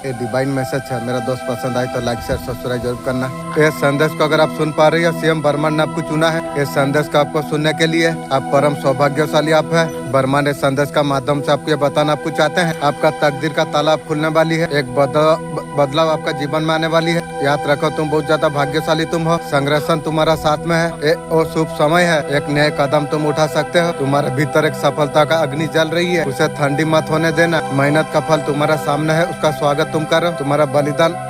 ये divine message है। मेरा दोस्त पसंद आए तो लाइक शेयर सब्सक्राइब जरूर करना। ये संदेश को अगर आप सुन पा रही हो, सीएम ब्रह्मांड ने आपको चुना है। ये संदेश को आपको सुनने के लिए आप परम सौभाग्यशाली आप है। ब्रह्मांड इस संदेश का माध्यम से आपको ये बताना आपको चाहते हैं, आपका तकदीर का ताला खुलने वाली है। एक बदलाव आपका जीवन में आने वाली है। याद रखो, तुम बहुत ज्यादा भाग्यशाली तुम हो। संग्रहण तुम्हारा साथ में है। वो शुभ समय है। एक नए कदम तुम उठा सकते हो। तुम्हारे भीतर एक सफलता का अग्नि जल रही है, उसे ठंडी मत होने देना। मेहनत का फल तुम्हारा सामने है, उसका स्वागत तुम करो। तुम्हारा बलिदान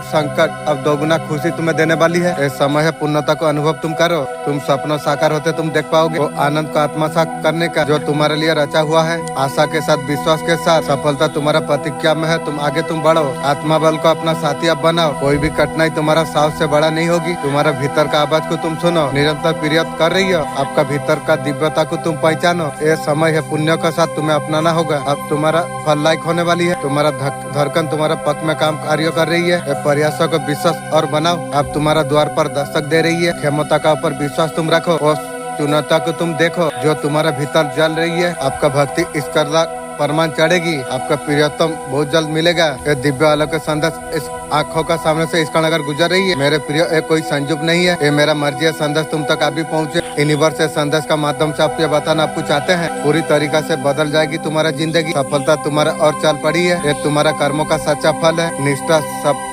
संकट अब दोगुना खुशी तुम्हें देने वाली है। ये समय है पूर्णता को अनुभव तुम करो। तुम सपनों साकार होते तुम देख पाओगे। वो आनंद को आत्मसात करने का जो तुम्हारे लिए रचा हुआ है। आशा के साथ, विश्वास के साथ सफलता तुम्हारा प्रतीक्षा में है। तुम आगे तुम बढ़ो। आत्मा बल को अपना साथी अब बनाओ। कोई भी कठिनाई तुम्हारा साहस से बड़ा नहीं होगी। तुम्हारा भीतर का आवाज को तुम सुनो, निरंतर प्रयत्न कर रही हो। आपका भीतर का दिव्यता को तुम पहचानो। ये समय है पुण्य के साथ तुम्हें अपनाना होगा। अब तुम्हारा फल लायक होने वाली है। तुम्हारा धड़कन तुम्हारा पक्ष में काम कार्य कर रही है। प्रयासों को विश्वास और बनाओ। अब तुम्हारा द्वार पर दस्तक दे रही है। क्षमता का ऊपर विश्वास तुम रखो और चुनौता को तुम देखो जो तुम्हारे भीतर जल रही है। आपका भक्ति इस करला प्रमाण चढ़ेगी। आपका प्रियतम बहुत जल्द मिलेगा। ये दिव्य आलोक संदेश इस आँखों का सामने से इसका अगर गुजर रही है, मेरे प्रिय ये कोई संयोग नहीं है। ये मेरा मर्जी है। संदेश तुम तक अभी पहुँचे। यूनिवर्स से संदेश का माध्यम से आपको बताना आपको चाहते हैं, पूरी तरीका से बदल जाएगी तुम्हारा जिंदगी। सफलता तुम्हारा और चल पड़ी है। ये तुम्हारा कर्मों का सच्चा फल है। निष्ठा सब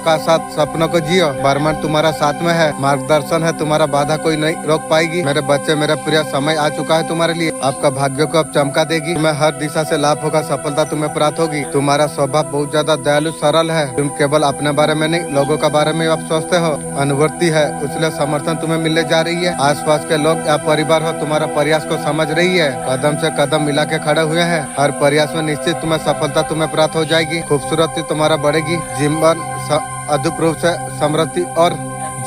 का साथ सपनों को जियो। ब्रह्मांड तुम्हारा साथ में है। मार्गदर्शन है तुम्हारा, बाधा कोई नहीं रोक पाएगी। मेरे बच्चे, मेरा प्रिय, समय आ चुका है तुम्हारे लिए। आपका भाग्य को अब चमका देगी। तुम्हें हर दिशा से लाभ होगा। सफलता तुम्हें प्राप्त होगी। तुम्हारा स्वभाव बहुत ज्यादा दयालु सरल है। तुम केवल अपने बारे में नहीं, लोगों के बारे में आप सोचते हो। अनुभूति है, इसलिए समर्थन तुम्हें मिलने जा रही है। आसपास के लोग या परिवार हो तुम्हारा प्रयास को समझ रही है। कदम से कदम मिला के खड़े हुए हैं। हर प्रयास में निश्चित तुम्हें सफलता तुम्हें प्राप्त हो जाएगी। खूबसूरती तुम्हारा बढ़ेगी। जीवन अद्भुत रूप से समृद्धि और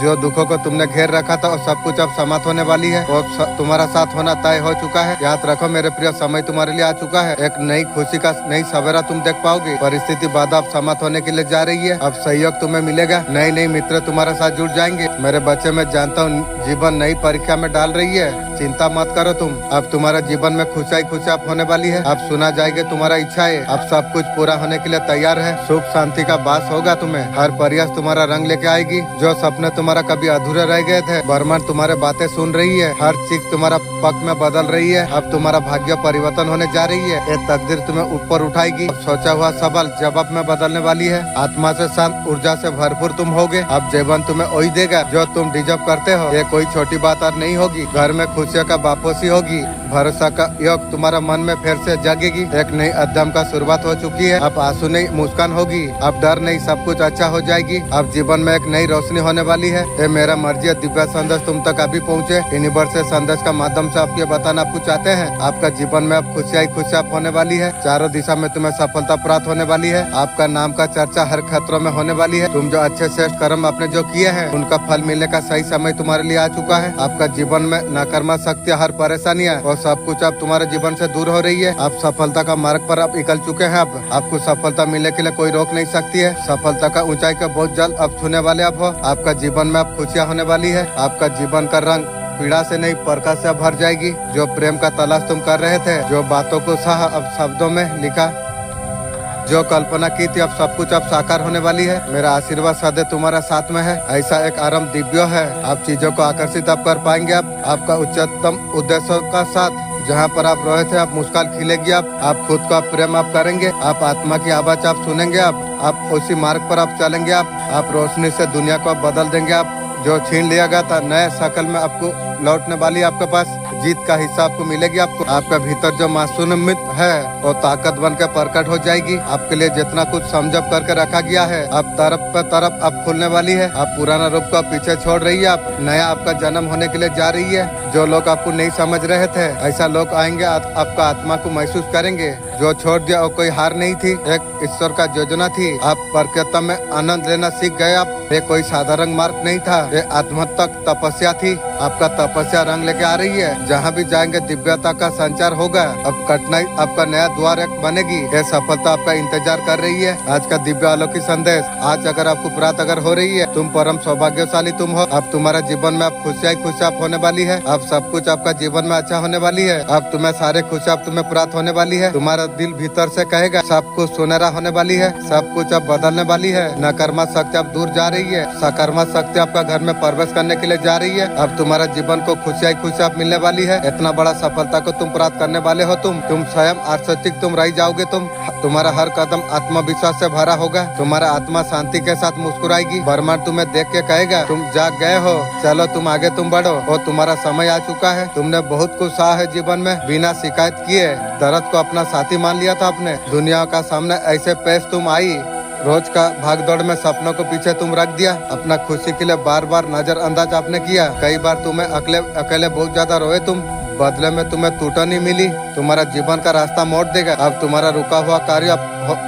जो दुखों को तुमने घेर रखा था और सब कुछ अब समाप्त होने वाली है। और तुम्हारा साथ होना तय हो चुका है। याद रखो मेरे प्रिय, समय तुम्हारे लिए आ चुका है। एक नई खुशी का नई सवेरा तुम देख पाओगे। परिस्थिति बाधा अब समाप्त होने के लिए जा रही है। अब सहयोग तुम्हें मिलेगा। नए मित्र तुम्हारे साथ जुड़ जाएंगे। मेरे बच्चे, मैं जानता हूँ जीवन नई परीक्षा में डाल रही है। चिंता मत करो तुम। अब तुम्हारा जीवन में खुशियाई खुशियाँ होने वाली है। अब सुना जाएगा तुम्हारा इच्छा है। अब सब कुछ पूरा होने के लिए तैयार है। सुख शांति का वास होगा तुम्हें। हर प्रयास तुम्हारा रंग लेके आएगी। जो सपने तुम्हारा कभी अधूरे रह गए थे, ब्रह्मांड तुम्हारे बातें सुन रही है। हर चीज तुम्हारा पक्ष में बदल रही है। अब तुम्हारा भाग्य परिवर्तन होने जा रही है। ये तकदीर तुम्हें ऊपर उठाएगी। सोचा हुआ सवाल जवाब में बदलने वाली है। आत्मा से शांत, ऊर्जा से भरपूर तुम होगे। अब जीवन तुम्हें वही देगा जो तुम डिजर्व करते हो। ये कोई छोटी बात और नहीं होगी। घर में खुशियों का वापसी होगी। भरोसा का योग तुम्हारा मन में फिर से जगेगी। एक नई अध्ययन का शुरुआत हो चुकी है। अब आंसू नहीं, मुस्कान होगी। अब डर नहीं, सब कुछ अच्छा हो जाएगी। अब जीवन में एक नई रोशनी होने वाली है। ये मेरा मर्जी है। दिव्य संदेश तुम तक अभी पहुँचे। यूनिवर्स से संदेश का माध्यम से आपको बताना आपको चाहते हैं, आपका जीवन में अब खुशियाँ होने वाली है। चारों दिशा में तुम्हें सफलता प्राप्त होने वाली है। आपका नाम का चर्चा हर क्षेत्रों में होने वाली है। तुम जो अच्छे श्रेष्ठ कर्म आपने जो किए हैं, उनका फल मिलने का सही समय तुम्हारे लिए आ चुका है। आपका जीवन में नकारात्मक शक्तियाँ, हर परेशानियाँ और सब कुछ अब तुम्हारे जीवन से दूर हो रही है। आप सफलता का मार्ग पर आप निकल चुके हैं। अब आपको सफलता मिलने के लिए कोई रोक नहीं सकती है। सफलता का ऊंचाई का बहुत जल्द अब छूने वाले आप हो। आपका जीवन में अब खुशियाँ होने वाली है। आपका जीवन का रंग पीड़ा से नहीं, प्रकाश से भर जाएगी। जो प्रेम का तलाश तुम कर रहे थे, जो बातों को सहा अब शब्दों में लिखा, जो कल्पना की थी, अब सब कुछ अब साकार होने वाली है। मेरा आशीर्वाद सदैव तुम्हारा साथ में है। ऐसा एक आरंभ दिव्य है। आप चीजों को आकर्षित आप कर पाएंगे। आपका उच्चतम उद्देश्यों का साथ जहाँ पर आप रहे थे, आप मुस्कान खिलेगी। आप खुद को प्रेम आप करेंगे। आप आत्मा की आवाज आप सुनेंगे। आप उसी मार्ग पर आप चलेंगे। आप रोशनी से दुनिया को आप बदल देंगे। आप जो छीन लिया गया था, नए शकल में आपको लौटने वाली आपके पास जीत का हिस्सा आपको मिलेगी। आपको आपका भीतर जो मासूमियत है वो ताकत बन के प्रकट हो जाएगी। आपके लिए जितना कुछ समझब करके रखा गया है, अब तरफ पे तरफ अब खुलने वाली है। आप पुराना रूप को पीछे छोड़ रही है। आप नया आपका जन्म होने के लिए जा रही है। जो लोग आपको नहीं समझ रहे थे, ऐसा लोग आएंगे, आपका आत्मा को महसूस करेंगे। जो छोड़ दिया वो कोई हार नहीं थी, एक ईश्वर का योजना थी। आप प्रकृति में आनंद लेना सीख गए। आप ये कोई साधारण मार्ग नहीं था, ये आत्मतक तपस्या थी। आपका तपस्या रंग लेके आ रही है। जहाँ भी जाएंगे दिव्यता का संचार होगा। अब कठिनाई आपका नया द्वार एक बन बनेगी। यह सफलता आपका इंतजार कर रही है। आज का दिव्य अलौकिक संदेश, आज अगर आपको प्राप्त अगर हो रही है, तुम परम सौभाग्यशाली तुम हो। अब तुम्हारा जीवन में अब खुशियाँ खुशियाँ होने वाली है। अब सब कुछ आपका जीवन में अच्छा होने वाली है। अब तुम्हें सारे खुशियाँ तुम्हें प्राप्त होने वाली है। तुम्हारा दिल भीतर से कहेगा सब कुछ सुनहरा होने वाली है, सब कुछ अब बदलने वाली है। नकारात्मक शक्ति अब दूर जा रही है, सकारात्मक शक्ति आपका घर में प्रवेश करने के लिए जा रही है। अब तुम्हारा जीवन को खुशियाँ खुशियाँ मिलने वाली है। इतना बड़ा सफलता को तुम प्राप्त करने वाले हो। तुम स्वयं आश्चर्यचकित तुम रह जाओगे। तुम्हारा हर कदम आत्मविश्वास से भरा होगा। तुम्हारा आत्मा शांति के साथ मुस्कुराएगी। ब्रह्मांड तुम्हें देख के कहेगा तुम जाग गए हो, चलो तुम आगे तुम बढ़ो और तुम्हारा समय आ चुका है। तुमने बहुत कुछ सहा है जीवन में बिना शिकायत किए। दर्द को अपना साथी मान लिया था आपने। दुनिया का सामने ऐसे पेश तुम आई। रोज का भागदौड़ में सपनों को पीछे तुम रख दिया। अपना खुशी के लिए बार बार नजरअंदाज आपने किया। कई बार तुम्हें अकेले बहुत ज्यादा रोए तुम। बदले में तुम्हें टूटा नहीं मिली। तुम्हारा जीवन का रास्ता मोड़ देगा। अब तुम्हारा रुका हुआ कार्य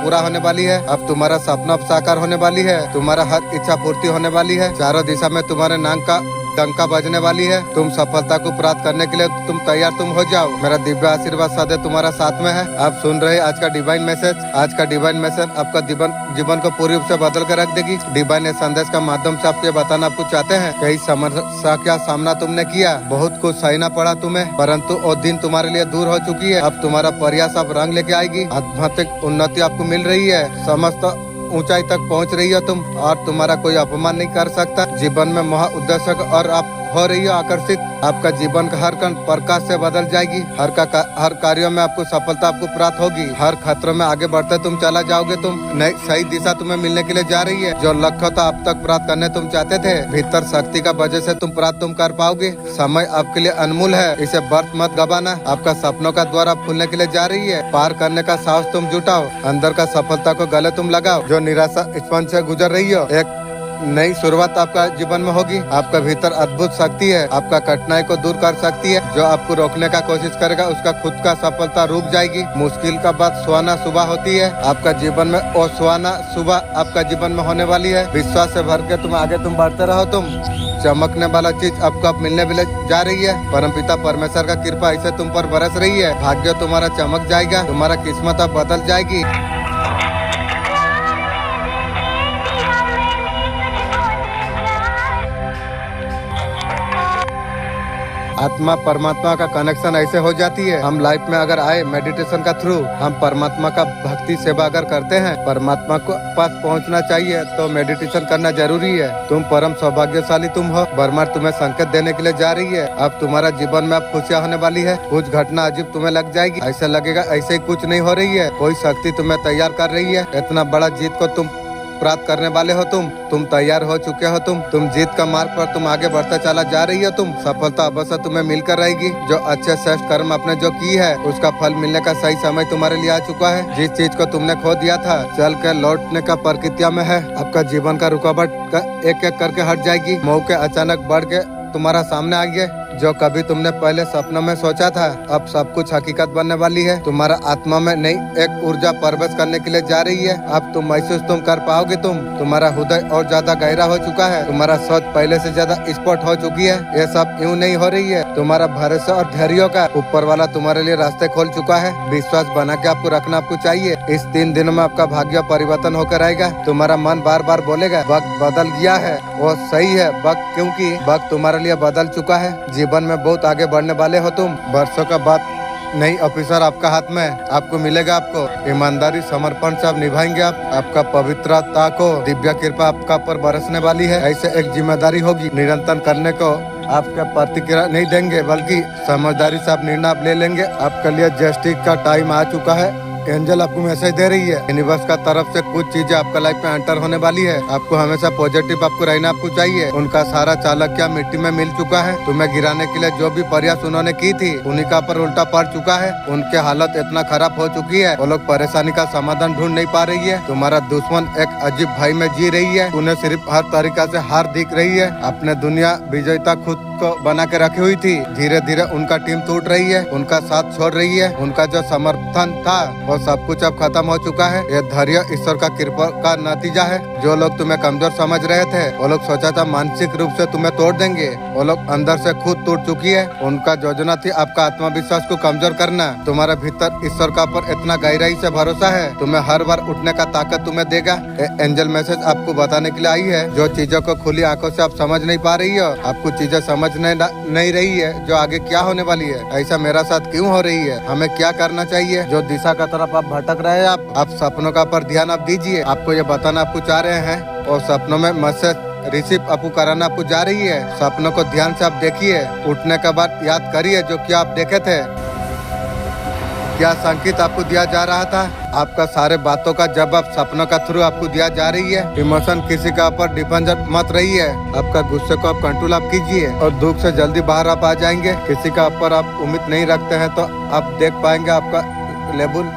पूरा होने वाली है। अब तुम्हारा सपना साकार होने वाली है। तुम्हारा हर इच्छा पूर्ति होने वाली है। चारों दिशा में तुम्हारे नाम का डंका बजने वाली है। तुम सफलता को प्राप्त करने के लिए तुम तैयार तुम हो जाओ। मेरा दिव्य आशीर्वाद सदैव तुम्हारा साथ में है। आप सुन रहे आज का डिवाइन मैसेज। आज का डिवाइन मैसेज आपका जीवन को पूरी रूप से बदल कर रख देगी। डिवाइन संदेश का माध्यम से आपको बताना आपको चाहते हैं कई समस्या का सामना तुमने किया, बहुत कुछ सहना पड़ा तुम्हें, परंतु वो दिन तुम्हारे लिए दूर हो चुकी है। अब तुम्हारा प्रयास अब रंग लेके आएगी। आध्यात्मिक उन्नति आपको मिल रही है। समस्त ऊंचाई तक पहुंच रही हो तुम और तुम्हारा कोई अपमान नहीं कर सकता। जीवन में महा उद्देश्य और आप हो रही हो आकर्षित। आपका जीवन का हर कण प्रकाश से बदल जाएगी। हर कार्यों में आपको सफलता आपको प्राप्त होगी। हर खतरों में आगे बढ़ते तुम चला जाओगे। तुम नई सही दिशा तुम्हें मिलने के लिए जा रही है। जो लक्ष्य था अब तक प्राप्त करने तुम चाहते थे, भीतर शक्ति का वजह से तुम प्राप्त तुम कर पाओगे। समय आपके लिए अनमोल है, इसे व्यर्थ मत गवाना। आपका सपनों का द्वार अब खुलने के लिए जा रही है। पार करने का साहस तुम जुटाओ। अंदर का सफलता को गले तुम लगाओ। जो निराशा स्पंज से गुजर रही हो, एक नई शुरुआत आपका जीवन में होगी। आपका भीतर अद्भुत शक्ति है, आपका कठिनाई को दूर कर सकती है। जो आपको रोकने का कोशिश करेगा उसका खुद का सफलता रुक जाएगी। मुश्किल का बात सुहाना सुबह होती है। आपका जीवन में और सुहाना सुबह आपका जीवन में होने वाली है। विश्वास से भर के तुम आगे तुम बढ़ते रहो। तुम चमकने वाला चीज आपको अब मिलने भी जा रही है। परमपिता परमेश्वर का कृपा ऐसे तुम पर बरस रही है। भाग्य तुम्हारा चमक जाएगा। तुम्हारा किस्मत अब बदल जाएगी। आत्मा परमात्मा का कनेक्शन ऐसे हो जाती है। हम लाइफ में अगर आए मेडिटेशन का थ्रू, हम परमात्मा का भक्ति सेवा अगर करते हैं, परमात्मा को पास पहुंचना चाहिए तो मेडिटेशन करना जरूरी है। तुम परम सौभाग्यशाली तुम हो। ब्रह्मांड तुम्हें संकेत देने के लिए जा रही है। अब तुम्हारा जीवन में अब खुशियाँ होने वाली है। कुछ घटना अजीब तुम्हें लग जाएगी। ऐसा लगेगा ऐसे ही कुछ नहीं हो रही है। कोई शक्ति तुम्हें तैयार कर रही है। इतना बड़ा जीत को तुम प्राप्त करने वाले हो। तुम तैयार हो चुके हो। तुम जीत का मार्ग पर तुम आगे बढ़ता चला जा रही हो। तुम सफलता अवश्य तुम्हें मिलकर रहेगी। जो अच्छे श्रेष्ठ कर्म आपने जो की है उसका फल मिलने का सही समय तुम्हारे लिए आ चुका है। जिस चीज को तुमने खो दिया था चल के लौटने का प्रक्रिया में है। आपका जीवन का रुकावट एक एक करके हट जाएगी। मौके अचानक बढ़ के तुम्हारा सामने आ गए। जो कभी तुमने पहले सपनों में सोचा था अब सब कुछ हकीकत बनने वाली है। तुम्हारा आत्मा में नई एक ऊर्जा प्रवेश करने के लिए जा रही है। अब तुम महसूस तुम कर पाओगे। तुम्हारा हृदय और ज्यादा गहरा हो चुका है। तुम्हारा सोच पहले से ज्यादा स्पष्ट हो चुकी है। ये सब यूँ नहीं हो रही है। तुम्हारा भरोसा और धैर्य का ऊपर वाला तुम्हारे लिए रास्ते खोल चुका है। विश्वास बना के आपको रखना आपको चाहिए। इस 3 दिनों में आपका भाग्य परिवर्तन होकर आएगा। तुम्हारा मन बार बार बोलेगा वक्त बदल गया है। वो सही है वक्त, क्योंकि वक्त तुम्हारे लिए बदल चुका है। जीवन में बहुत आगे बढ़ने वाले हो तुम। वर्षों का बाद नई ऑफिसर आपका हाथ में आपको मिलेगा। आपको ईमानदारी समर्पण से आप निभाएंगे। आपका पवित्रता को दिव्य कृपा आपका पर बरसने वाली है। ऐसे एक जिम्मेदारी होगी निरंतर करने को आपका प्रतिक्रिया नहीं देंगे, बल्कि समझदारी से आप निर्णय ले लेंगे। आपके लिए जस्टिस का टाइम आ चुका है। एंजल आपको मैसेज दे रही है। यूनिवर्स का तरफ से कुछ चीजें आपका लाइफ में एंटर होने वाली है। आपको हमेशा पॉजिटिव आपको रहना आपको चाहिए। उनका सारा चाणक्य मिट्टी में मिल चुका है। तुम्हें गिराने के लिए जो भी प्रयास उन्होंने की थी उन्हीं का पर उल्टा पड़ चुका है। उनके हालत इतना खराब हो चुकी है वो लोग परेशानी का समाधान ढूंढ नहीं पा रही है। तुम्हारा दुश्मन एक अजीब भाई में जी रही है। उन्हें सिर्फ हर तरीका से हार दिख रही है। अपने दुनिया विजेता खुद को बना के रखी हुई थी, धीरे धीरे उनका टीम टूट रही है, उनका साथ छोड़ रही है, उनका जो समर्थन था वो सब कुछ अब खत्म हो चुका है। ये धैर्य ईश्वर का कृपा का नतीजा है। जो लोग तुम्हें कमजोर समझ रहे थे वो लोग सोचा था मानसिक रूप से तुम्हें तोड़ देंगे, वो लोग अंदर से खुद टूट चुकी है। उनका योजना थी आपका आत्मविश्वास को कमजोर करना। तुम्हारे भीतर ईश्वर का पर इतना गहराई से भरोसा है, तुम्हें हर बार उठने का ताकत तुम्हें देगा। एंजल मैसेज आपको बताने के लिए आई है, जो चीजों को खुली आंखों से आप समझ नहीं पा रही हो, आपको चीजें समझ नहीं रही है जो आगे क्या होने वाली है, ऐसा मेरा साथ क्यों हो रही है, हमें क्या करना चाहिए, जो दिशा का तरफ आप भटक रहे हैं, आप सपनों का पर ध्यान आप दीजिए। आपको ये बताना आपको चाह रहे हैं और सपनों में मैसेज रिसीव आपको कराना आपको जा रही है। सपनों को ध्यान से आप देखिए, उठने के बाद याद करिए जो क्या आप देखे थे, क्या संकेत आपको दिया जा रहा था। आपका सारे बातों का जवाब सपनों का थ्रू आपको दिया जा रही है। इमोशन किसी का ऊपर डिपेंडेंट मत रही है। आपका गुस्से को आप कंट्रोल आप कीजिए और दुख से जल्दी बाहर आप आ जाएंगे। किसी का ऊपर आप उम्मीद नहीं रखते हैं तो आप देख पाएंगे आपका लेवल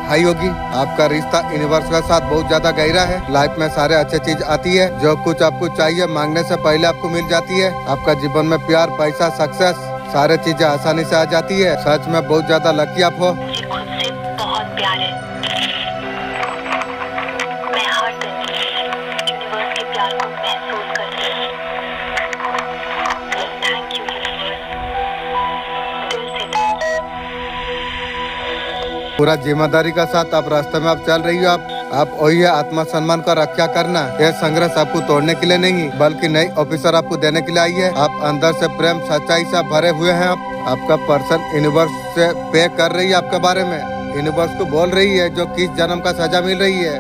हाई होगी। आपका रिश्ता यूनिवर्स के साथ बहुत ज्यादा गहरा है। लाइफ में सारे अच्छी चीज आती है, जो कुछ आपको चाहिए मांगने से पहले आपको मिल जाती है। आपका जीवन में प्यार, पैसा, सक्सेस, सारे चीजें आसानी से आ जाती है। सच में बहुत ज्यादा लकी आप हो। मुझे खुद से बहुत प्यार है। मैं हर दिन यूनिवर्स के प्यार को महसूस करती हूँ। थैंक यू यूनिवर्स, दिल से। पूरा जिम्मेदारी का साथ आप रास्ते में आप चल रही हो। आप वही है, आत्मसम्मान का रक्षा करना। यह संघर्ष आपको तोड़ने के लिए नहीं बल्कि नई ऑफिसर आपको देने के लिए आई है। आप अंदर से प्रेम, सच्चाई से भरे हुए हैं। आपका पर्सन यूनिवर्स से पे कर रही है आपके बारे में। यूनिवर्स को बोल रही है जो किस जन्म का सजा मिल रही है।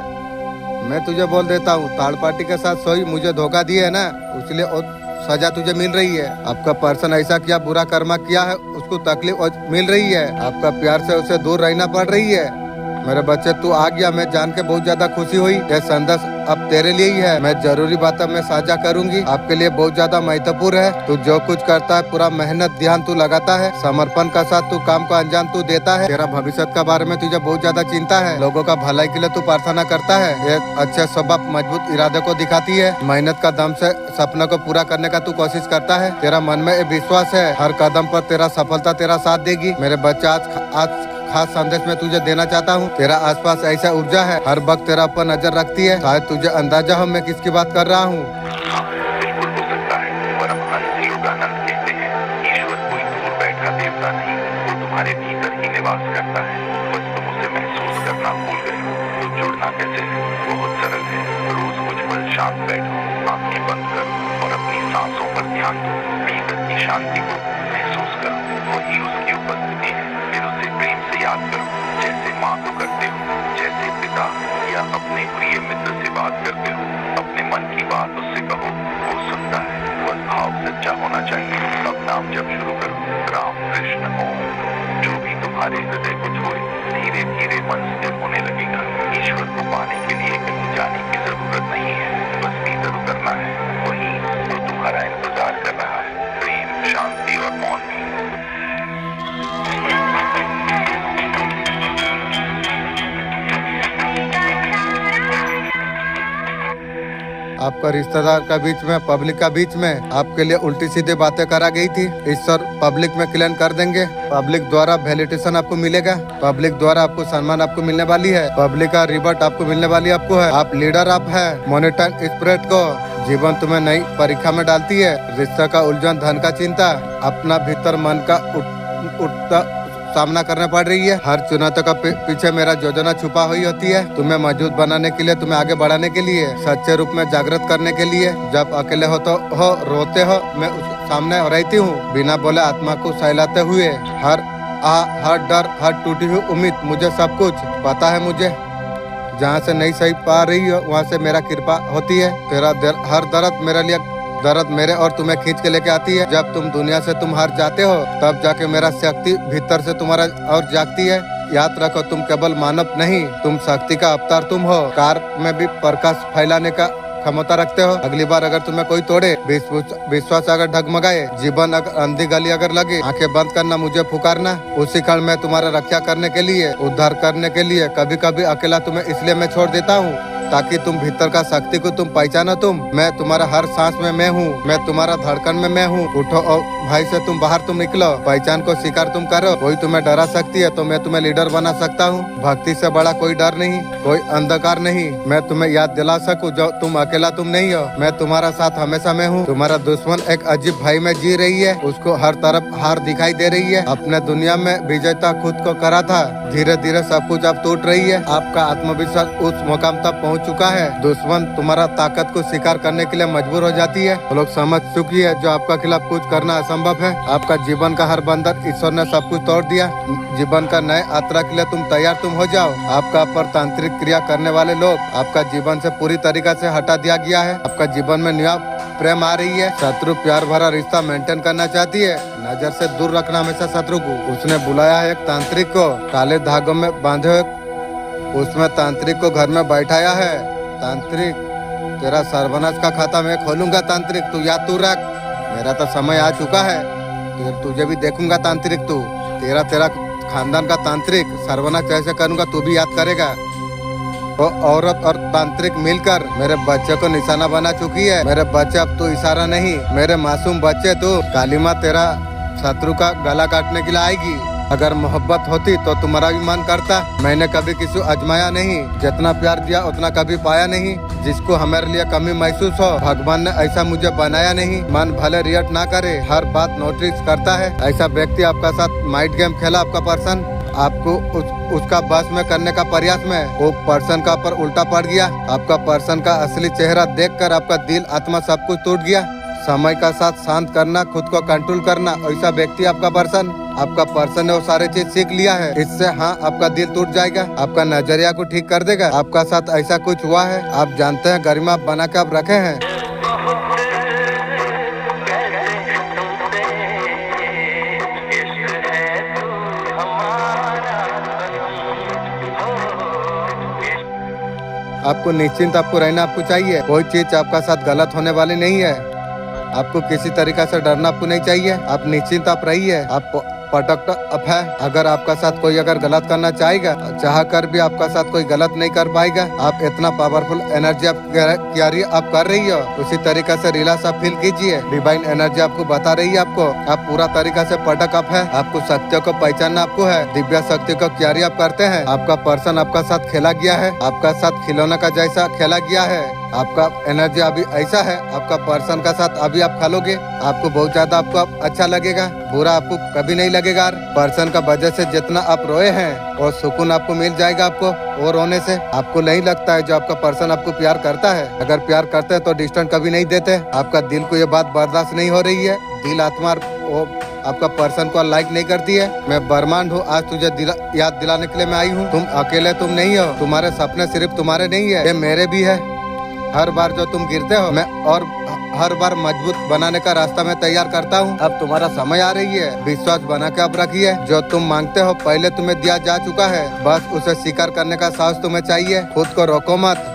मैं तुझे बोल देता हूँ, थर्ड पार्टी के साथ सोई मुझे धोखा दिए है ना, इसलिए सजा तुझे मिल रही है। आपका पर्सन ऐसा किया, बुरा कर्मा किया है, उसको तकलीफ मिल रही है। आपका प्यार से उसे दूर रहना पड़ रही है। मेरे बच्चे तू आ गया, मैं जान के बहुत ज्यादा खुशी हुई। यह संदेश अब तेरे लिए ही है। मैं जरूरी बातें मैं साझा करूंगी, आपके लिए बहुत ज्यादा महत्वपूर्ण है। तू जो कुछ करता है पूरा मेहनत ध्यान तू लगाता है, समर्पण का साथ तू काम को अंजाम तू देता है। तेरा भविष्य का बारे में तुझे बहुत ज्यादा चिंता है। लोगों का भलाई के लिए तू प्रार्थना करता है। ये अच्छे स्वभाव, मजबूत इरादे को दिखाती है। मेहनत का दम से सपनों को पूरा करने का तू कोशिश करता है। तेरा मन में विश्वास है, हर कदम पर तेरा सफलता तेरा साथ देगी। मेरे बच्चा आज खास संदेश में तुझे देना चाहता हूँ। तेरा आसपास ऐसा ऊर्जा है, हर वक्त तेरा ऊपर नजर रखती है। शायद तुझे अंदाजा हो मैं किसकी बात कर रहा हूँ। बिल्कुल हो सकता है, परम हंस योगानंद कहते हैं, ईश्वर कोई दूर बैठा देवता नहीं, वो तुम्हारे भीतर ही निवास करता है। बस तुम उसे महसूस करना भूल गए हो। तो जुड़ना कैसे है? बहुत सरल है। रोज कुछ पल शांत बैठो, आंखें बंद करो और अपनी सांसों पर ध्यान दो। भीतर की शांति को महसूस करो, वही उसकी उपस्थिति है। फिर उसे प्रेम से याद करो, जैसे माँ को करते हो, जैसे पिता या अपने प्रिय मित्र से बात करते हो। अपने मन की बात उससे कहो, वो सुनता है। बस भाव सच्चा होना चाहिए। अब नाम जप शुरू करो, राम कृष्ण ओम। जो भी तुम्हारे हृदय को छुए, धीरे धीरे मन स्थिर होने लगेगा। ईश्वर को पाने के लिए कहीं जाने की जरूरत नहीं है, बस भीतर उतरना है। वही तो तुम्हारा इंतजार कर रहा है, प्रेम, शांति और मौन भी। आपका रिश्तेदार का बीच में, पब्लिक का बीच में आपके लिए उल्टी सीधी बातें करा गई थी, ईश्वर पब्लिक में क्लीन कर देंगे। पब्लिक द्वारा वैलिडेशन आपको मिलेगा, पब्लिक द्वारा आपको सम्मान आपको मिलने वाली है, पब्लिक का रिबर्ट आपको मिलने वाली आपको है। आप लीडर आप है। मॉनिटर स्पिरिट को जीवन तुम्हें नई परीक्षा में डालती है। रिश्ते का उलझन, धन का चिंता, अपना भीतर मन का उठता सामना करना पड़ रही है। हर चुनौती का पीछे मेरा योजना छुपा हुई होती है, तुम्हें मजबूत बनाने के लिए, तुम्हें आगे बढ़ाने के लिए, सच्चे रूप में जागृत करने के लिए। जब अकेले हो तो हो, रोते हो, मैं उस सामने रहती हूँ, बिना बोले आत्मा को सहलाते हुए। हर डर, हर टूटी हुई उम्मीद, मुझे सब कुछ पता है। मुझे जहाँ से नहीं सही पा रही हो वहाँ से मेरा कृपा होती है। तेरा हर दर्द मेरे लिए दर्द मेरे और तुम्हें खींच के लेके आती है। जब तुम दुनिया से तुम हार जाते हो तब जाके मेरा शक्ति भीतर से तुम्हारा और जागती है। याद रखो, तुम केवल मानव नहीं, तुम शक्ति का अवतार तुम हो। कार में भी प्रकाश फैलाने का क्षमता रखते हो। अगली बार अगर तुम्हें कोई तोड़े, विश्वास अगर डगमगाए, जीवन अगर अंधी गली अगर लगे, आंखें बंद करना, मुझे पुकारना। उसी क्षण मैं तुम्हारा रक्षा करने के लिए, उद्धार करने के लिए, कभी कभी अकेला तुम्हें इसलिए मैं छोड़ देता हूँ ताकि तुम भीतर का शक्ति को तुम पहचानो। मैं तुम्हारा हर सांस में मैं हूँ, मैं तुम्हारा धड़कन में मैं हूँ। उठो और भाई से तुम बाहर तुम निकलो, पहचान को स्वीकार तुम करो। कोई तुम्हें डरा सकती है तो मैं तुम्हें लीडर बना सकता हूँ। भक्ति से बड़ा कोई डर नहीं, कोई अंधकार नहीं। मैं तुम्हें याद दिला सकूं जो तुम अकेला तुम नहीं हो, मैं तुम्हारा साथ हमेशा मैं हूँ। तुम्हारा दुश्मन एक अजीब भय में जी रही है, उसको हर तरफ हार दिखाई दे रही है। अपने दुनिया में विजेता खुद को करा था, धीरे धीरे सब कुछ अब टूट रही है। आपका आत्मविश्वास उस मुकाम तक पहुँच चुका है। दुश्मन तुम्हारा ताकत को स्वीकार करने के लिए मजबूर हो जाती है। वो लोग समझ चुकी है जो आपका खिलाफ कुछ करना असंभव है। आपका जीवन का हर बंधन ईश्वर ने सब कुछ तोड़ दिया। जीवन का नए यात्रा के लिए तुम तैयार तुम हो जाओ। आपका पर तांत्रिक क्रिया करने वाले लोग आपका जीवन से पूरी तरीके से हटा दिया गया है। आपका जीवन में नया प्रेम आ रही है। शत्रु प्यार भरा रिश्ता मेंटेन करना चाहती है, नजर से दूर रखना हमेशा शत्रु को। उसने बुलाया है एक तांत्रिक को, काले धागों में बांधे हुए उसमें तांत्रिक को घर में बैठाया है। तांत्रिक, तेरा सर्वनाश का खाता मैं खोलूंगा। तांत्रिक, तू याद तू रख, मेरा तो समय आ चुका है। तुझे भी देखूंगा तांत्रिक, तू तेरा खानदान का तांत्रिक सर्वनाश कैसे करूंगा तू भी याद करेगा। वो औरत और तांत्रिक मिलकर मेरे बच्चे को निशाना बना चुकी है। मेरे बच्चे अब तो इशारा नहीं, मेरे मासूम बच्चे। तू काली माँ तेरा शत्रु का गला काटने के लिए आएगी। अगर मोहब्बत होती तो तुम्हारा भी मन करता। मैंने कभी किसी आजमाया नहीं, जितना प्यार दिया उतना कभी पाया नहीं। जिसको हमारे लिए कमी महसूस हो, भगवान ने ऐसा मुझे बनाया नहीं। मन भले रिएक्ट ना करे, हर बात नोटिस करता है। ऐसा व्यक्ति आपका साथ माइंड गेम खेला, आपका पर्सन आपको उसका बस में करने का प्रयास में वो पर्सन का पर उल्टा पड़ गया। आपका पर्सन का असली चेहरा देखकर आपका दिल आत्मा सब कुछ टूट गया। समय का साथ शांत करना, खुद को कंट्रोल करना, ऐसा व्यक्ति आपका पर्सन ने वो सारी चीज सीख लिया है। इससे हाँ, आपका दिल टूट जाएगा, आपका नजरिया को ठीक कर देगा। आपका साथ ऐसा कुछ हुआ है, आप जानते हैं, गरिमा बना के आप रखे हैं। आपको निश्चिंत आपको रहना आपको चाहिए। कोई चीज आपका साथ गलत होने वाली नहीं है। आपको किसी तरीका से डरना आपको नहीं चाहिए। आप निश्चिंत आप रहिए। आप प्रोटेक्ट अप है। अगर आपका साथ कोई अगर गलत करना चाहेगा, चाह कर भी आपका साथ कोई गलत नहीं कर पाएगा। आप इतना पावरफुल एनर्जी आप कैरी आप कर रही हो, उसी तरीका से रिलैक्स आप फील कीजिए। डिवाइन एनर्जी आपको बता रही है आपको, आप पूरा तरीका से प्रोटेक्ट अप है। आपको शक्तियों को पहचानना आपको है, दिव्य शक्ति को कैरी आप करते हैं। आपका पर्सन आपका साथ खेला गया है, आपका साथ खिलौना का जैसा खेला गया है। आपका एनर्जी अभी ऐसा है, आपका पर्सन का साथ अभी आप खेलोगे, आपको बहुत ज्यादा आपको अच्छा लगेगा, बुरा आपको कभी नहीं लगेगा। पर्सन का वजह से जितना आप रोए हैं और सुकून आपको मिल जाएगा। आपको और रोने से आपको नहीं लगता है जो आपका पर्सन आपको प्यार करता है। अगर प्यार करते हैं तो डिस्टेंस कभी नहीं देते। आपका दिल को ये बात बर्दाश्त नहीं हो रही है, दिल आत्मा वो आपका पर्सन को लाइक नहीं करती है। मैं ब्रह्मांड हूँ, आज तुझे याद दिलाने के लिए मैं आई हूँ। तुम अकेले तुम नहीं हो, तुम्हारे सपने सिर्फ तुम्हारे नहीं है, ये मेरे भी है। हर बार जो तुम गिरते हो मैं और हर बार मजबूत बनाने का रास्ता मैं तैयार करता हूँ। अब तुम्हारा समय आ रही है, विश्वास बना के अब रखिए। जो तुम मांगते हो पहले तुम्हें दिया जा चुका है, बस उसे स्वीकार करने का साहस तुम्हें चाहिए। खुद को रोको मत।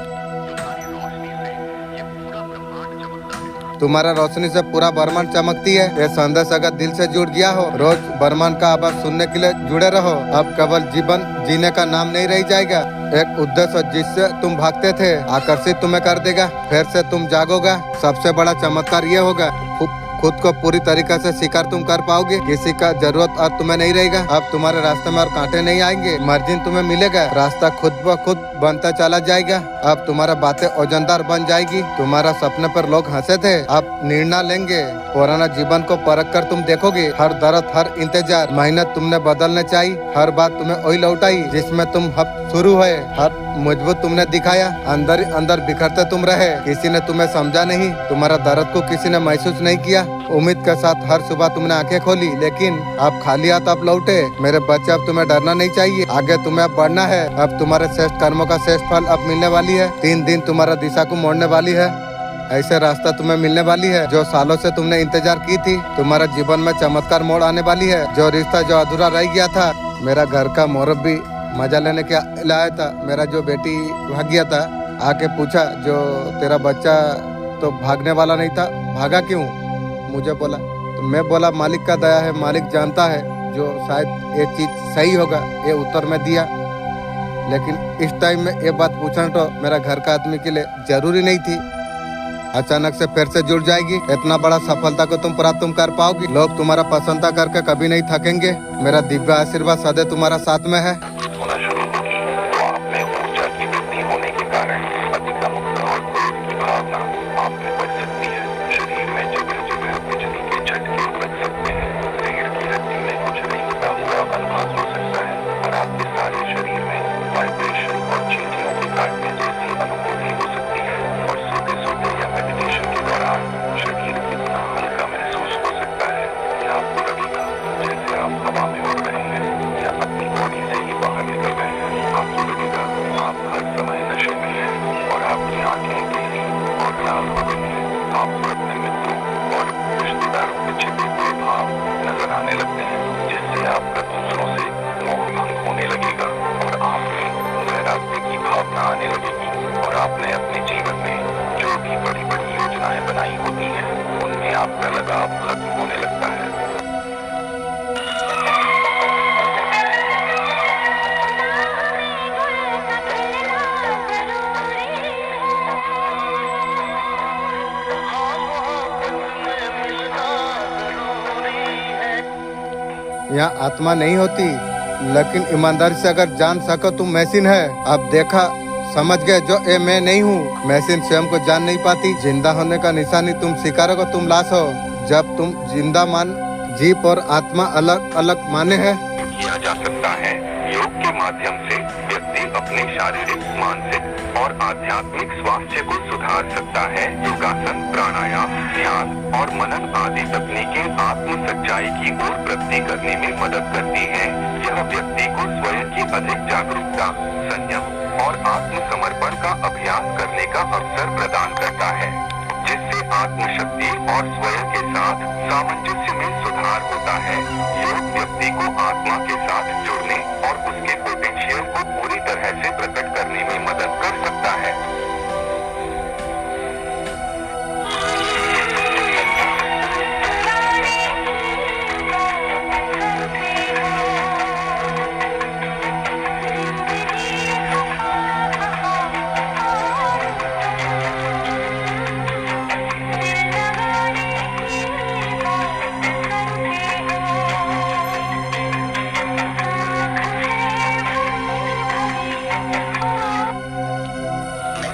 तुम्हारा रोशनी से पूरा ब्रह्मांड चमकती है। ये संदेश अगर दिल से जुड़ गया हो, रोज ब्रह्मांड का आवाज सुनने के लिए जुड़े रहो। अब केवल जीवन जीने का नाम नहीं रह जाएगा, एक उद्देश्य जिससे तुम भागते थे आकर्षित तुम्हें कर देगा। फिर से तुम जागोगा। सबसे बड़ा चमत्कार ये होगा, खुद को पूरी तरीके से स्वीकार तुम कर पाओगे। किसी का जरूरत अब तुम्हें नहीं रहेगा। अब तुम्हारे रास्ते में और कांटे नहीं आएंगे, मार्जिन तुम्हें मिलेगा। रास्ता खुद ब खुद बनता चला जाएगा। अब तुम्हारा बातें वजनदार बन जाएगी। तुम्हारा सपने पर लोग हंसे थे, अब निर्णय लेंगे। पुराना जीवन को परख कर तुम देखोगे, हर दर्द हर इंतजार मेहनत तुमने बदलने चाहिए। हर बात तुम्हें वही लौटाई जिसमें तुम हब शुरू हुए। हर मजबूत तुमने दिखाया, अंदर ही अंदर बिखरते तुम रहे। किसी ने तुम्हें समझा नहीं, तुम्हारा दर्द को किसी ने महसूस नहीं किया। उम्मीद के साथ हर सुबह तुमने आंखें खोली, लेकिन अब खाली हाथ अब लौटे। मेरे बच्चे, अब तुम्हें डरना नहीं चाहिए, आगे तुम्हें अब बढ़ना है। अब तुम्हारे श्रेष्ठ कर्मों का श्रेष्ठ फल अब मिलने वाली है। 3 दिन तुम्हारा दिशा को मोड़ने वाली है। ऐसे रास्ता तुम्हें मिलने वाली है जो सालों से तुमने इंतजार की थी। तुम्हारा जीवन में चमत्कार मोड़ आने वाली है। जो रिश्ता जो अधूरा रह गया था, मेरा घर का मुरब्बी मजा लेने के लाया था, मेरा जो बेटी भाग गया था, आके पूछा जो तेरा बच्चा तो भागने वाला नहीं था, भागा क्यों? मुझे बोला, तो मैं बोला मालिक का दया है, मालिक जानता है जो शायद ये चीज सही होगा, ये उत्तर में दिया। लेकिन इस टाइम में ये बात पूछना तो मेरा घर का आदमी के लिए जरूरी नहीं थी। अचानक से फिर से जुड़ जाएगी। इतना बड़ा सफलता को तुम प्राप्त तुम कर पाओगी। लोग तुम्हारा प्रशंसा करके कभी नहीं थकेंगे। मेरा दिव्य आशीर्वाद सदैव तुम्हारा साथ में है। होना शुरू होगी तो आप में ऊर्जा की वृद्धि होने के कारण अधिकतम उत्साह और क्रोध की भावना आप में बढ़ सकती है। शरीर में जगह जगह बिजली के झटके लग सकते हैं। रीढ़ की हड्डी में कुछ नहीं होता हुआ आभास हो सकता है और आपके सारे शरीर में वाइब्रेशन और चींटियों के काटने जैसी अनुभूति हो सकती है। और सोते सोते या मेडिटेशन के दौरान शरीर कितना हल्का महसूस हो सकता है कि आपको लगेगा जैसे आप हवा में उड़ रहे हैं या अपनी बॉडी से ही बाहर निकल रहे हैं। आपको लगेगा आप हर समय नशे में हैं और आपकी आंखें गहरी और लाल हो गई हैं। आपको अपने मित्रों और रिश्तेदारों के छिपे हुए भाव नजर आने लगते हैं, जिससे आपका दूसरों से मोह भंग होने लगेगा और आप में वैराग्य की भावना आने लगेगी। और आपने अपने जीवन में जो भी बड़ी बड़ी योजनाएं बनाई होती हैं उनमें आपका लगाव खत्म होने लगता है। यहाँ आत्मा नहीं होती, लेकिन ईमानदारी से अगर जान सको तुम मशीन है। अब देखा समझ गए जो ये मैं नहीं हूँ। मशीन स्वयं को जान नहीं पाती। जिंदा होने का निशानी तुम स्वीकार को तुम लाश हो। जब तुम जिंदा मान जीव और आत्मा अलग अलग माने हैं। किया जा सकता है। योग के माध्यम से व्यक्ति अपने शारीरिक, मानसिक और आध्यात्मिक स्वास्थ्य को सुधार सकता है। योगासन, प्राणायाम, ध्यान और मनन आदि तकनीकें आत्म सच्चाई की ओर वृद्धि करने में मदद करती हैं। यह व्यक्ति को स्वयं की अधिक जागरूकता, संयम और आत्मसमर्पण का अभ्यास करने का अवसर प्रदान करता है, जिससे आत्मशक्ति और स्वयं के साथ सामंजस्य में सुधार होता है। योग व्यक्ति को आत्मा के साथ जुड़ने और उसके पोटेंशियल को पूरी तरह से प्रकट करने में मदद कर सकता है।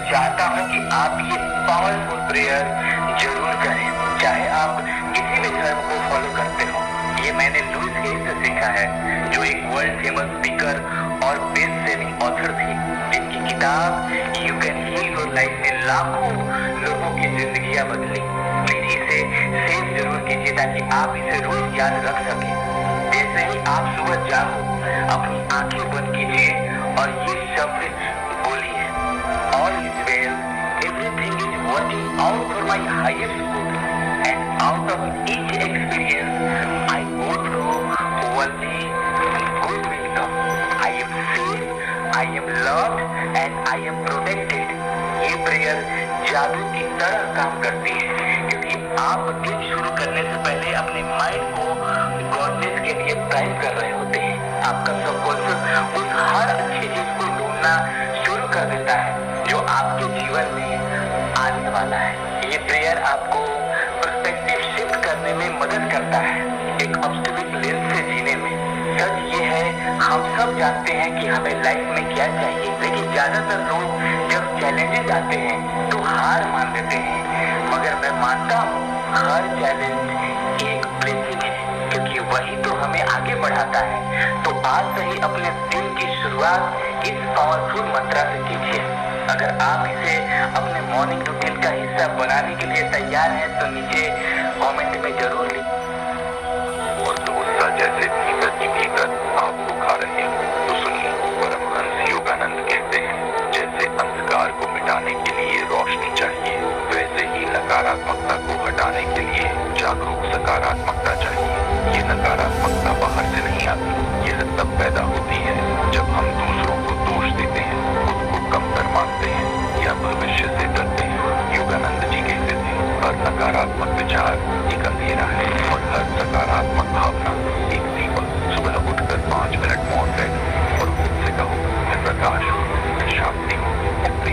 चाहता हूँ कि आप ये पावरफुल प्रेयर जरूर करें, चाहे आप किसी भी धर्म को फॉलो करते हो। ये मैंने लुइस हेल से सीखा है, जो एक वर्ल्ड फेमस स्पीकर और बेस्ट सेलिंग ऑथर थी, जिनकी किताब you can heal your life ने लाखों लोगों की जिंदगियां बदली। प्लीज इसे सेव जरूर कीजिए ताकि आप इसे रोज याद रख सकें। जैसे ही आप सुबह जागो, अपनी आंखें बंद कीजिए और ये शब्द बोलिए, all is well, everything is working out for my highest good, and out of each experience I go through only good wisdom. I am safe, I am loved and I am protected. ये prayer जादू की तरह काम करती है, क्योंकि आप दिन शुरू करने से पहले अपने माइंड को गॉडनेस के लिए प्राइम कर रहे होते हैं। आपका सबकॉन्शियस उस हर अच्छी चीज को ढूंढना शुरू कर देता है जो आपके जीवन में आने वाला है। ये प्रेयर आपको पर्सपेक्टिव शिफ्ट करने में मदद करता है, एक ऑब्स्टिक लेंस से जीने में। सच ये है, हम सब जानते हैं कि हमें लाइफ में क्या चाहिए, लेकिन ज्यादातर लोग जब चैलेंजेस आते हैं तो हार मान लेते हैं। मगर मैं मानता हूँ हर चैलेंज एक ब्लेसिंग है, क्योंकि वही तो हमें आगे बढ़ाता है। तो आज से ही अपने दिन की शुरुआत इस पावरफुल मंत्र से कीजिए। अगर आप इसे अपने मॉर्निंग रूटीन का हिस्सा बनाने के लिए तैयार हैं तो नीचे कमेंट में जरूर लिखिए। और गुस्सा जैसे भीतर की भीतर आपको खा रहे हो तो सुनिए, परमहंस योगानंद कहते हैं, जैसे अंधकार को मिटाने के लिए रोशनी चाहिए, वैसे ही नकारात्मकता को हटाने के लिए जागरूक सकारात्मकता चाहिए। ये नकारात्मकता बाहर से नहीं आती, यह तब पैदा होती है जब हम दूसरों को दोष देते हैं, खुद को कमतर मानते हैं या भविष्य से डरते हैं। योगानंद जी कहते थे, हर नकारात्मक विचार एक अंधेरा है और हर सकारात्मक भावना एक दीपक। सुबह उठकर 5 मिनट मौन बैठो और खुद से कहो, मैं हताश हो, शांति हो, स्त्री,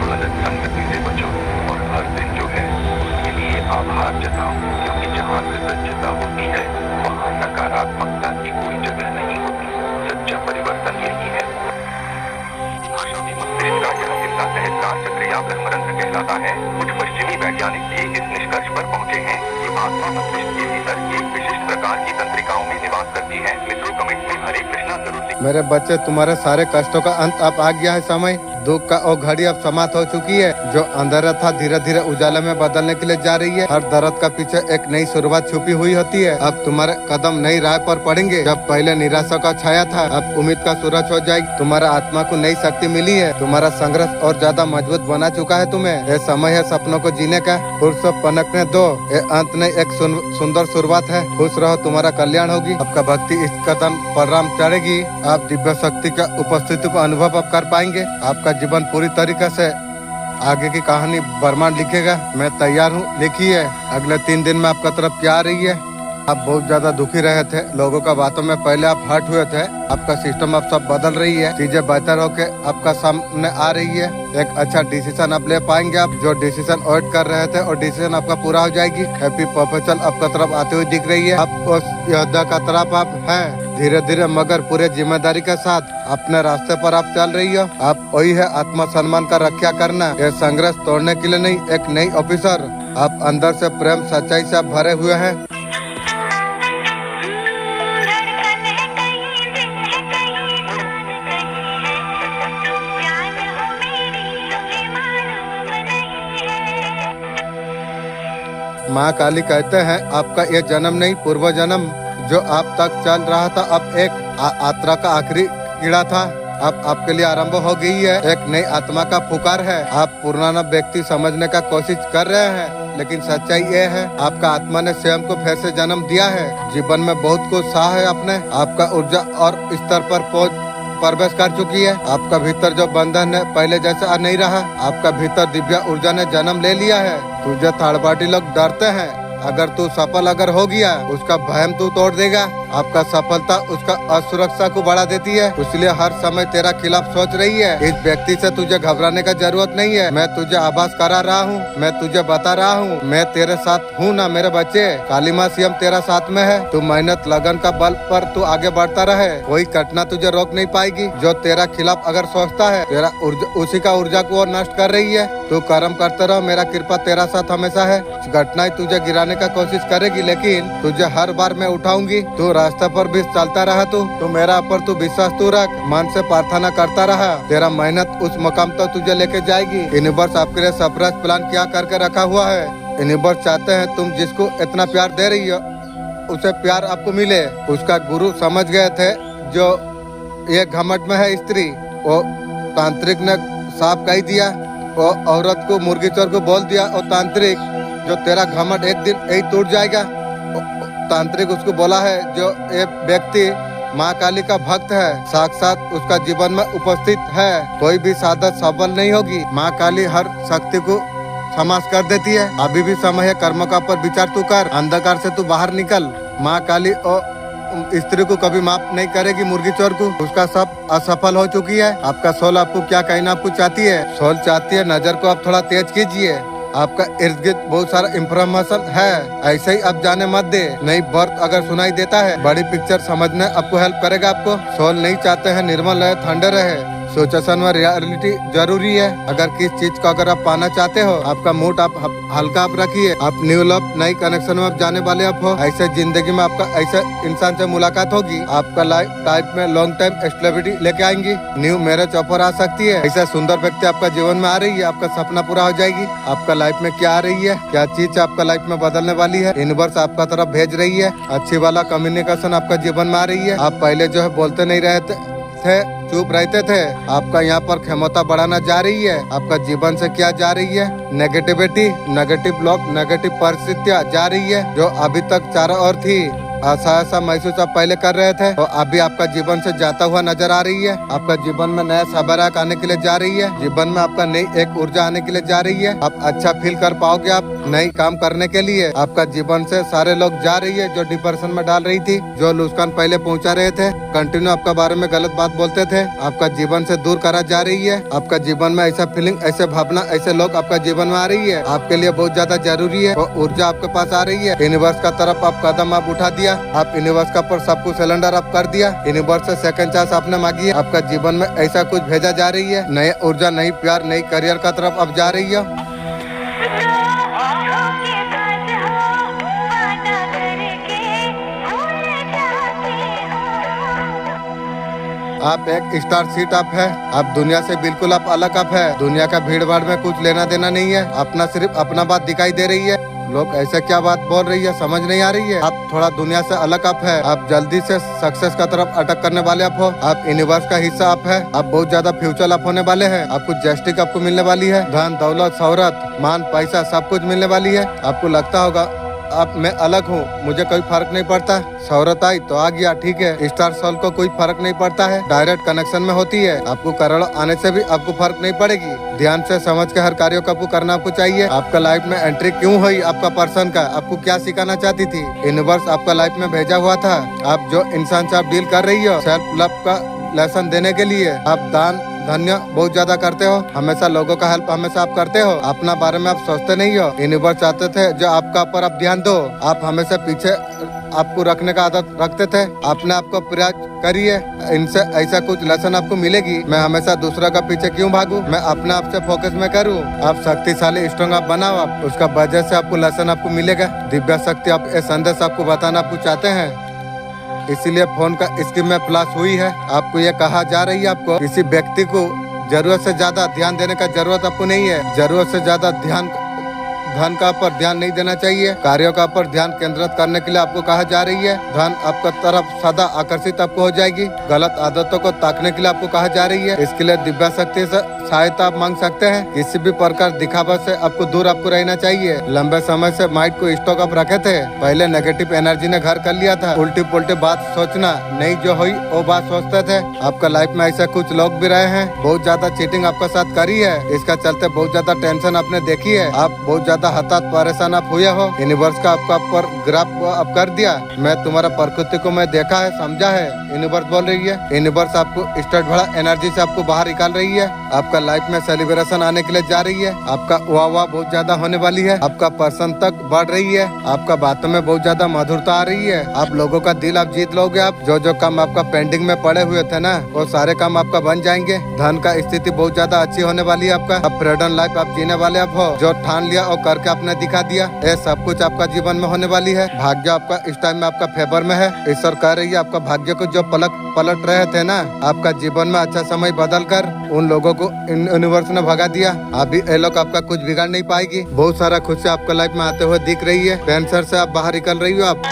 गलत संगति से बचो और हर दिन जो है उसके लिए आभार जताओ, क्योंकि जहाँ कृतज्ञता होती है वहाँ नकारात्मकता की कोई जगह नहीं होती। सच्चा परिवर्तन यही है। आशावादी मस्तिष्क का यह हिस्सा सहस्रार चक्र या ब्रह्मरंध्र कहलाता है। कुछ पश्चिमी वैज्ञानिक भी इस निष्कर्ष पर पहुंचे हैं कि आत्मा मस्तिष्क के भीतर एक विशिष्ट प्रकार की तंत्रिकाओं में निवास करती है। मित्रों, कमेंट में हरे कृष्णा जरूर लिखें। मेरे बच्चे, तुम्हारे सारे कष्टों का अंत अब आ गया है। समय दुख का वो घड़ी अब समाप्त हो चुकी है। जो अंधेरा था धीरे धीरे उजाले में बदलने के लिए जा रही है। हर दर्द का पीछे एक नई शुरुआत छुपी हुई होती है। अब तुम्हारे कदम नई राह पर पड़ेंगे। जब पहले निराशा का छाया था, अब उम्मीद का सूरज हो जाएगी। तुम्हारा आत्मा को नई शक्ति मिली है। तुम्हारा संघर्ष और ज्यादा मजबूत बना चुका है तुम्हें। ये समय है सपनों को जीने का। खुद से पनकने दो। ये अंत नहीं, एक सुंदर शुरुआत है। खुश रहो, तुम्हारा कल्याण होगी। आपका भक्ति इस कदम परिणाम चढ़ेगी। आप दिव्य शक्ति का उपस्थिति को अनुभव अब कर पाएंगे। आपका जीवन पूरी तरीके से आगे की कहानी ब्रह्मांड लिखेगा। मैं तैयार हूँ, लिखिए। अगले 3 दिन में आपका तरफ क्या आ रही है। आप बहुत ज्यादा दुखी रहे थे लोगों का बातों में, पहले आप हर्ट हुए थे। आपका सिस्टम अब सब बदल रही है। चीजें बेहतर होके आपका सामने आ रही है। एक अच्छा डिसीजन आप ले पाएंगे। आप जो डिसीजन अवॉइड कर रहे थे और डिसीजन आपका पूरा हो जाएगी। हैप्पी प्रोफेसर आपका तरफ आते हुए दिख रही है। आप उस योद्धा का तरफ आप हैं। धीरे धीरे मगर पूरे जिम्मेदारी के साथ अपने रास्ते पर आप चल रही हो। आप वही है आत्मसम्मान का रक्षा करना। ये संघर्ष तोड़ने के लिए नहीं, एक नई ऑफिसर। आप अंदर से प्रेम सच्चाई से आप भरे हुए हैं। माँ काली कहते हैं आपका ये जन्म नहीं, पूर्व जन्म जो आप तक चल रहा था अब एक यात्रा का आखिरी कीड़ा था। अब आपके लिए आरंभ हो गई है। एक नई आत्मा का पुकार है। आप पुराना व्यक्ति समझने का कोशिश कर रहे हैं, लेकिन सच्चाई ये है आपका आत्मा ने स्वयं को फिर से जन्म दिया है। जीवन में बहुत कुछ सहा है आपने। आपका ऊर्जा और स्तर पर प्रवेश कर चुकी है। आपका भीतर जो बंधन है पहले जैसा नहीं रहा। आपका भीतर दिव्य ऊर्जा ने जन्म ले लिया है। तुझे थर्ड पार्टी लोग डरते हैं। अगर तू सफल अगर हो गया, उसका भयम तू तोड़ देगा। आपका सफलता उसका असुरक्षा को बढ़ा देती है, इसलिए हर समय तेरा खिलाफ सोच रही है। इस व्यक्ति से तुझे घबराने का जरूरत नहीं है। मैं तुझे आभास करा रहा हूँ, मैं तुझे बता रहा हूँ, मैं तेरे साथ हूँ ना मेरे बच्चे। काली माँ स्वयं तेरा साथ में है। तू मेहनत लगन का बल पर तू आगे बढ़ता रहे। कोई घटना तुझे रोक नहीं पाएगी। जो तेरा खिलाफ अगर सोचता है, तेरा उसी का ऊर्जा को वो नष्ट कर रही है। तू कर्म करते रहो, मेरा कृपा तेरा साथ हमेशा है। घटनाएं तुझे गिराने का कोशिश करेगी, लेकिन तुझे हर बार मैं उठाऊंगी। तू रास्ते पर भी चलता रहा। तू मेरा पर तू विश्वास तू रख। मन से प्रार्थना करता रहा। तेरा मेहनत उस मुकाम तक तुझे लेके जाएगी। यूनिवर्स आपके लिए सरप्राइज प्लान क्या करके रखा हुआ है। यूनिवर्स चाहते हैं तुम जिसको इतना प्यार दे रही हो उसे प्यार आपको मिले। उसका गुरु समझ गए थे जो ये घमंड में है स्त्री। वो तांत्रिक ने साफ कह दिया। वो औरत को मुर्गी चोर को बोल दिया। और तांत्रिक जो तेरा घमंड एक दिन यही टूट जाएगा। तांत्रिक उसको बोला है जो ये व्यक्ति माँ काली का भक्त है, साक्षात उसका जीवन में उपस्थित है। कोई भी साधक सफल नहीं होगी। माँ काली हर शक्ति को समाप्त कर देती है। अभी भी समय है, कर्म का पर विचार तू कर। अंधकार से तू बाहर निकल। माँ काली और स्त्री को कभी माफ नहीं करेगी। मुर्गी चोर को उसका सब असफल हो चुकी है। आपका सोल आपको क्या कहना आपको चाहती है। सोल चाहती है नजर को आप थोड़ा तेज कीजिए। आपका इर्द गिर्द बहुत सारा इंफॉर्मेशन है, ऐसे ही आप जाने मत दे। नई बर्थ अगर सुनाई देता है, बड़ी पिक्चर समझने आपको हेल्प करेगा। आपको सोल नहीं चाहते हैं निर्मल रहे, ठंडे रहे। सिचुएशन में रियलिटी जरूरी है। अगर किस चीज को अगर आप पाना चाहते हो, आपका मूड आप हल्का आप रखिए। आप न्यू लव नई कनेक्शन में आप जाने वाले आप हो। ऐसे जिंदगी में आपका ऐसे इंसान से मुलाकात होगी। आपका लाइफ टाइप में लॉन्ग टाइम स्टेबिलिटी लेके आएंगी। न्यू मैरिज ऑफर आ सकती है। ऐसा सुंदर व्यक्ति आपका जीवन में आ रही है। आपका सपना पूरा हो जाएगी। आपका लाइफ में क्या आ रही है, क्या चीज आपका लाइफ में बदलने वाली है, यूनिवर्स आपका तरफ भेज रही है। अच्छी वाला कम्युनिकेशन आपका जीवन में आ रही है। आप पहले जो है बोलते नहीं रहते थे, चुप रहते थे। आपका यहाँ पर क्षमता बढ़ाना जा रही है। आपका जीवन से क्या जा रही है, नेगेटिविटी, नेगेटिव लोग, नेगेटिव परिस्थितियाँ जा रही है। जो अभी तक चारों ओर थी, ऐसा महसूस आप पहले कर रहे थे तो अभी आपका जीवन से जाता हुआ नजर आ रही है। आपका जीवन में नया सबाराक आने के लिए जा रही है। जीवन में आपका नई एक ऊर्जा आने के लिए जा रही है। आप अच्छा फील कर पाओगे आप नई काम करने के लिए। आपका जीवन से सारे लोग जा रही है जो डिप्रेशन में डाल रही थी, जो नुकसान पहले पहुंचा रहे थे, कंटिन्यू आपका बारे में गलत बात बोलते थे, आपका जीवन से दूर करा जा रही है। आपका जीवन में ऐसा फीलिंग, ऐसे भावना, ऐसे लोग आपका जीवन में आ रही है। आपके लिए बहुत ज्यादा जरूरी है वो ऊर्जा आपके पास आ रही है। यूनिवर्स का तरफ आप कदम आप उठा दिया। आप यूनिवर्स का पर सब कुछ सिलेंडर आप कर दिया। यूनिवर्स से सेकंड चांस आपने मांगी है। आपका जीवन में ऐसा कुछ भेजा जा रही है। नई ऊर्जा, नई प्यार, नई करियर का तरफ अब जा रही है। आप एक स्टार सीट आप है। आप दुनिया से बिल्कुल आप अलग आप है। दुनिया का भीड़ भाड़ में कुछ लेना देना नहीं है। अपना सिर्फ अपना बात दिखाई दे रही है। लोग ऐसे क्या बात बोल रही है समझ नहीं आ रही है। आप थोड़ा दुनिया से अलग आप है। आप जल्दी से सक्सेस का तरफ अटक करने वाले आप हो। आप यूनिवर्स का हिस्सा आप है। आप बहुत ज्यादा फ्यूचर आप होने वाले हैं। आपको जस्टिस आपको मिलने वाली है। धन, दौलत, शोहरत, मान, पैसा सब कुछ मिलने वाली है। आपको लगता होगा अब मैं अलग हूँ, मुझे कोई फर्क नहीं पड़ता। शोहरत आई तो आ गया, ठीक है। स्टार सोल को कोई फर्क नहीं पड़ता है। डायरेक्ट कनेक्शन में होती है। आपको करोड़ आने से भी आपको फर्क नहीं पड़ेगी। ध्यान से समझ के हर कार्यों को आपको करना आपको चाहिए। आपका लाइफ में एंट्री क्यों हुई आपका पर्सन का, आपको क्या सिखाना चाहती थी यूनिवर्स आपका लाइफ में भेजा हुआ था। आप जो इंसान से आप डील कर रही हो, सेल्फ लव का लेसन देने के लिए। आप दान धन्य बहुत ज्यादा करते हो। हमेशा लोगों का हेल्प हमेशा आप करते हो। अपना बारे में आप सोचते नहीं हो। यूनिवर्स चाहते थे जो आपका ऊपर आप ध्यान दो। आप हमेशा पीछे आपको रखने का आदत रखते थे। अपने आप को प्रयास करिए। इनसे ऐसा कुछ लेसन आपको मिलेगी। मैं हमेशा दूसरा का पीछे क्यों भागूं, मैं अपने आप से फोकस में करूं। आप शक्तिशाली स्ट्रॉन्ग आप बनाओ। आप उसका वजह से आपको लेसन आपको मिलेगा। दिव्य शक्ति आप ये संदेश आपको बताना आपको चाहते हैं। इसीलिए फोन का स्क्रीन में फ्लैश हुई है। आपको ये कहा जा रही है आपको किसी व्यक्ति को जरूरत से ज्यादा ध्यान देने का जरूरत आपको नहीं है। जरूरत से ज्यादा धन का पर ध्यान नहीं देना चाहिए। कार्यों का पर ध्यान केंद्रित करने के लिए आपको कहा जा रही है। धन आपका तरफ सदा आकर्षित आपको हो जाएगी। गलत आदतों को ताकने के लिए आपको कहा जा रही है। इसके लिए दिव्य शक्ति से सहायता आप मांग सकते हैं। किसी भी प्रकार दिखावा से आपको दूर आपको रहना चाहिए। लंबे समय से माइंड को स्टॉक आप रखे थे। पहले नेगेटिव एनर्जी ने घर कर लिया था। उल्टी पुल्टी बात सोचना नहीं, जो हुई वो बात सोचते थे। आपका लाइफ में ऐसे कुछ लोग भी रहे हैं। बहुत ज्यादा चीटिंग आपके साथ करी है। इसका चलते बहुत ज्यादा टेंशन आपने देखी है। आप बहुत ज्यादा हताश परेशान आप हुए हो। यूनिवर्स का आपका पर ग्राफ आप कर दिया। मैं तुम्हारा प्रकृति को मैं देखा है, समझा है, यूनिवर्स बोल रही है। यूनिवर्स आपको स्टार्ट भरा एनर्जी से आपको बाहर निकाल रही है। आपका लाइफ में सेलिब्रेशन आने के लिए जा रही है। आपका वाह बहुत ज्यादा होने वाली है। आपका पर्सन तक बढ़ रही है। आपका बातों में बहुत ज्यादा मधुरता आ रही है। आप लोगों का दिल आप जीत लोगे। आप जो काम आपका पेंडिंग में पड़े हुए थे ना, वो सारे काम आपका बन जाएंगे। धन का स्थिति बहुत ज्यादा अच्छी होने वाली है। आपका अब फ्रीडम लाइफ आप जीने वाले आप हो। जो ठान लिया और करके आपने दिखा दिया, ये सब कुछ आपका जीवन में होने वाली है। भाग्य आपका इस टाइम में आपका फेवर में है। ईश्वर कह रही है आपका भाग्य को जो पलट रहे थे ना, आपका जीवन में अच्छा समय बदल कर उन लोगों को यूनिवर्स ने भगा दिया। अभी ये लोग आपका कुछ बिगाड़ नहीं पाएगी। बहुत सारा खुशी आपका लाइफ में आते हुए दिख रही है। कैंसर से आप बाहर निकल रही हो। आप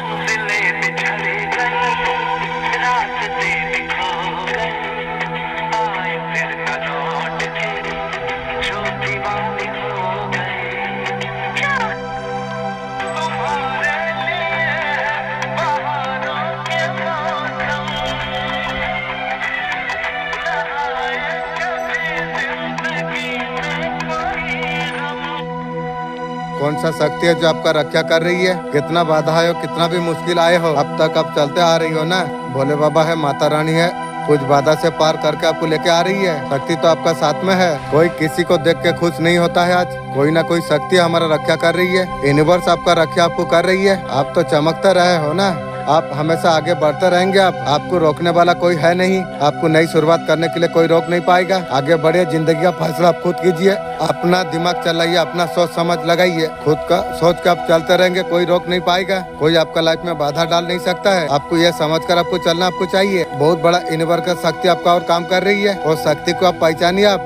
कौन सा शक्ति है जो आपका रक्षा कर रही है। कितना बाधा हो, कितना भी मुश्किल आए हो, अब तक आप चलते आ रही हो ना। भोले बाबा है, माता रानी है, कुछ बाधा से पार करके आपको लेके आ रही है। शक्ति तो आपका साथ में है। कोई किसी को देख के खुश नहीं होता है। आज कोई ना कोई शक्ति हमारा रक्षा कर रही है। यूनिवर्स आपका रक्षा आपको कर रही है। आप तो चमकते रहे हो ना। आप हमेशा आगे बढ़ते रहेंगे। आपको रोकने वाला कोई है नहीं। आपको नई शुरुआत करने के लिए कोई रोक नहीं पाएगा। आगे बढ़िए, जिंदगी का फैसला आप खुद कीजिए। अपना दिमाग चलाइए, अपना सोच समझ लगाइए। खुद का सोच के आप चलते रहेंगे, कोई रोक नहीं पाएगा। कोई आपका लाइफ में बाधा डाल नहीं सकता है। आपको यह समझकर आपको चलना आपको चाहिए। बहुत बड़ा यूनिवर्स का शक्ति आपका और काम कर रही है। और शक्ति को आप पहचानिए। आप